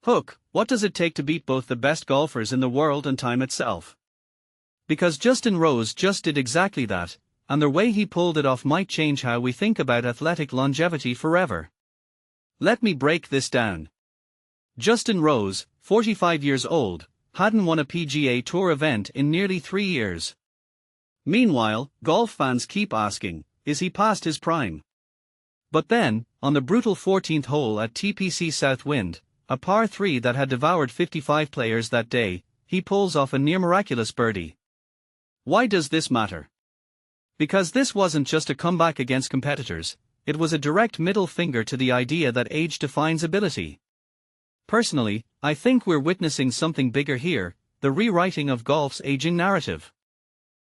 Hook, what does it take to beat both the best golfers in the world and time itself? Because Justin Rose just did exactly that, and the way he pulled it off might change how we think about athletic longevity forever. Let me break this down. Justin Rose, 45 years old, hadn't won a PGA Tour event in nearly 3 years. Meanwhile, golf fans keep asking, is he past his prime? But then, on the brutal 14th hole at TPC Southwind, a par 3 that had devoured 55 players that day, he pulls off a near-miraculous birdie. Why does this matter? Because this wasn't just a comeback against competitors, it was a direct middle finger to the idea that age defines ability. Personally, I think we're witnessing something bigger here, the rewriting of golf's aging narrative.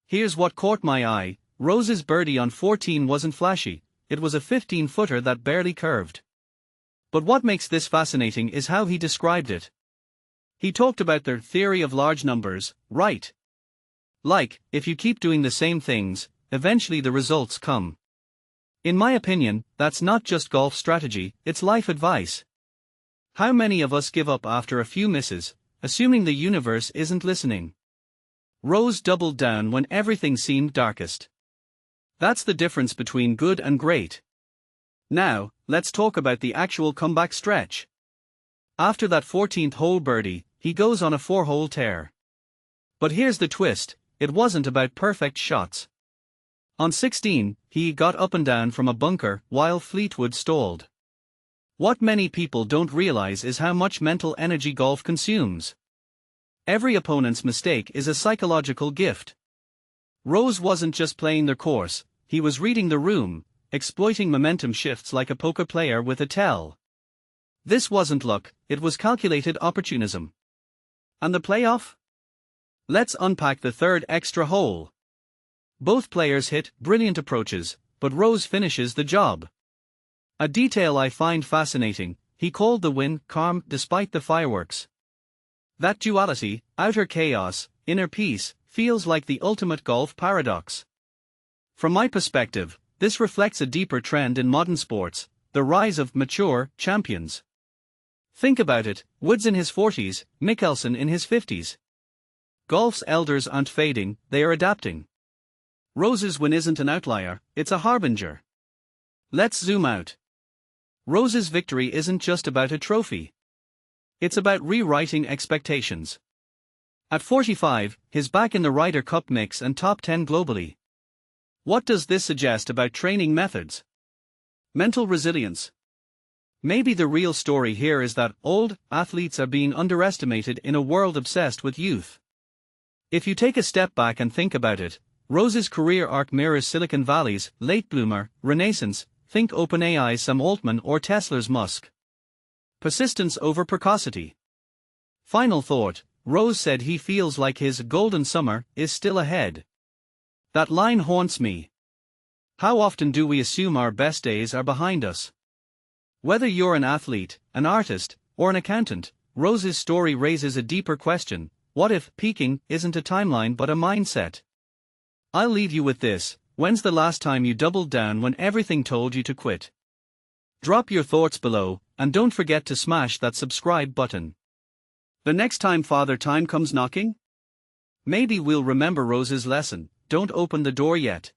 Here's what caught my eye: Rose's birdie on 14 wasn't flashy, it was a 15-footer that barely curved. But what makes this fascinating is how he described it. He talked about the theory of large numbers, right? Like, if you keep doing the same things, eventually the results come. In my opinion, that's not just golf strategy, it's life advice. How many of us give up after a few misses, assuming the universe isn't listening? Rose doubled down when everything seemed darkest. That's the difference between good and great. Now, let's talk about the actual comeback stretch. After that 14th hole birdie, he goes on a 4-hole tear. But here's the twist, it wasn't about perfect shots. On 16, he got up and down from a bunker while Fleetwood stalled. What many people don't realize is how much mental energy golf consumes. Every opponent's mistake is a psychological gift. Rose wasn't just playing the course, he was reading the room, exploiting momentum shifts like a poker player with a tell. This wasn't luck, it was calculated opportunism. And the playoff? Let's unpack the third extra hole. Both players hit brilliant approaches, but Rose finishes the job. A detail I find fascinating, he called the win calm despite the fireworks. That duality, outer chaos, inner peace, feels like the ultimate golf paradox. From my perspective, this reflects a deeper trend in modern sports, the rise of mature champions. Think about it, Woods in his 40s, Mickelson in his 50s. Golf's elders aren't fading, they are adapting. Rose's win isn't an outlier, it's a harbinger. Let's zoom out. Rose's victory isn't just about a trophy. It's about rewriting expectations. At 45, he's back in the Ryder Cup mix and top 10 globally. What does this suggest about training methods? Mental resilience. Maybe the real story here is that old athletes are being underestimated in a world obsessed with youth. If you take a step back and think about it, Rose's career arc mirrors Silicon Valley's late bloomer renaissance. Think OpenAI's Sam Altman or Tesla's Musk. Persistence over precocity. Final thought, Rose said he feels like his golden summer is still ahead. That line haunts me. How often do we assume our best days are behind us? Whether you're an athlete, an artist, or an accountant, Rose's story raises a deeper question: what if peaking isn't a timeline but a mindset? I'll leave you with this: when's the last time you doubled down when everything told you to quit? Drop your thoughts below, and don't forget to smash that subscribe button. The next time Father Time comes knocking, maybe we'll remember Rose's lesson: don't open the door yet.